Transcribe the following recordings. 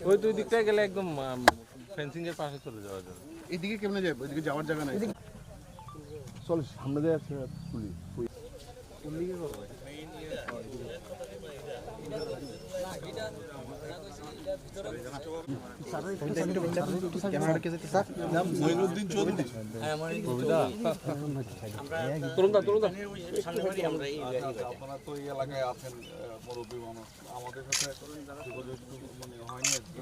ওই দুই দিকটায় গেলে একদম ফেন্সিং এর পাশে চলে যাওয়া যাবে। এদিকে কেমনে যাবে? ওইদিকে যাওয়ার জায়গা নাই। চল সামনে দিয়ে আছে তুলি কোন দিকে করবে? মঈনুদ্দিন চৌধুরী। আপনারা তো এই এলাকায় আছেন, মুরব্বী মানুষ, আমাদের সাথে যোগাযোগ মানে হয়নি আর কি।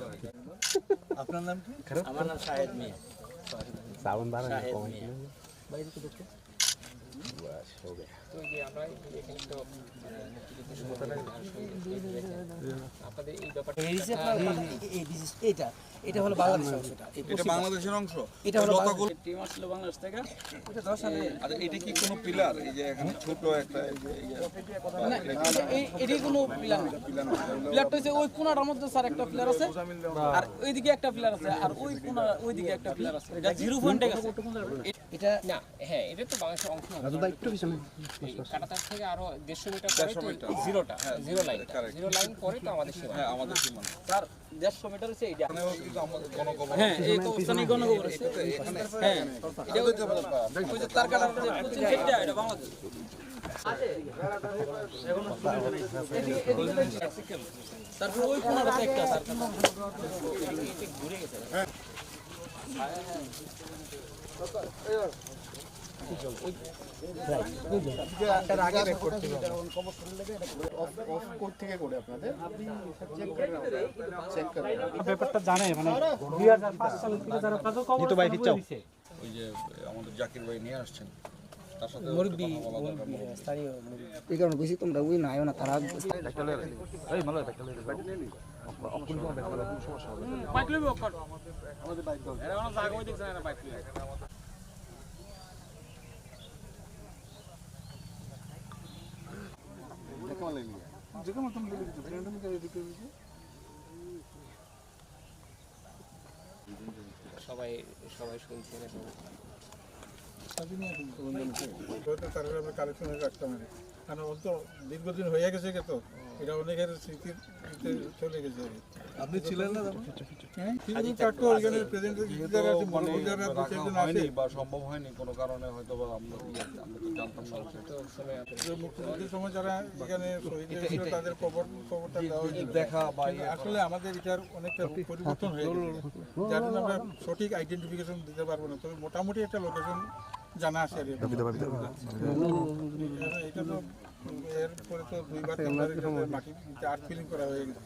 আপনার নাম কি? আমার নাম শাহেদ মিয়া। सावन बार শাহেদ মিয়া। बस हो गया তো এই যে আমরা এখানে তো আপনাদের এই ব্যাপারটা এটা হলো বাংলাদেশের অংশটা। এটা বাংলাদেশের অংশ। এটা হলো লতাগুলো টিম আসলো বাংলাদেশ থেকে। এটা 10 সালে আচ্ছা, এটা কি কোনো পিলার? এই যে এখানে ছোট একটা এই যে না, এটাই কোনো পিলার না। পিলারটা হচ্ছে ওই কোণাটার মধ্যে স্যার একটা পিলার আছে, আর ওইদিকে একটা পিলার আছে, আর ওই কোণা ওইদিকে একটা পিলার আছে। এটা 0 পয়েন্টে গেছে। এটা না, হ্যাঁ, এটা তো বাংলাদেশের অংশ না। একটু পিছনে কাটাতার থেকে আরো 150 মিটার পরে তো জিরোটা, জিরো লাইন, জিরো লাইন পরে তো আমাদের সীমা। হ্যাঁ, আমাদের সীমানা। স্যার 150 মিটার হচ্ছে এইটা। এখানেও কিন্তু আমাদের গণকবর। হ্যাঁ, এই কবরস্থানে গণকবর আছে। হ্যাঁ, এটা ওই যে তার কাটার যে পশ্চিম সাইডটা, এটা বাংলাদেশ। তারপর ওই কোণাটা একটা স্যার ঘুরে গেছে। ব্যাপারটা জানে মানে 2005 সাল থেকে যারা কাজও কবর তো ভাই পিছাও ওই যে আমাদের জাকির ভাই নিয়ে আসছেন, তার সাথে মুরব্বি স্থানীয় এই কারণে বুঝি তোমরা ওই নাই না তারা এই মালা একটা লে অকুল কোন দেখা কোনো সমস্যা হবে বাইক লইব অক্ষর আমাদের বাইক দাও এরা কোনো জায়গা হই দেখছ না বাইক লইব যেটা মতন বলে দিতে ফ্রেন্ডম করে দিতে দিতে সবাই শুনছেন এবং তারপরে আমরা কালেকশনে রাখতাম না, কারণ ওর তো দীর্ঘদিন হয়ে গেছে তো, এটা অনেকের স্মৃতির চলে গেছে। আপনি ছিলেন না হ্যাঁ, কিন্তু কাটতো ওইখানে প্রেজেন্টের যারা আছে বড় বড় যারা রাখা দুজন হয়নি আছে, বা সম্ভব হয়নি কোনো কারণে, হয়তো বা আমরা তো জানতাম না। যে মুক্তিযুদ্ধের সময় যারা এখানে শহীদ হয়েছিল তাদের কবরটা দেওয়া হয়েছিল। দেখা বা কিন্তু আসলে আমাদের এটার অনেকটা পরিবর্তন হয়ে গেছে, যার জন্য আমরা সঠিক আইডেন্টিফিকেশন দিতে পারবো না, তবে মোটামুটি একটা লোকেশন জানা আছে আর কি। এটা তো এরপরে তো 2 বার 3 বার মাটি আর্ট ফিলিং করা হয়ে গেছে।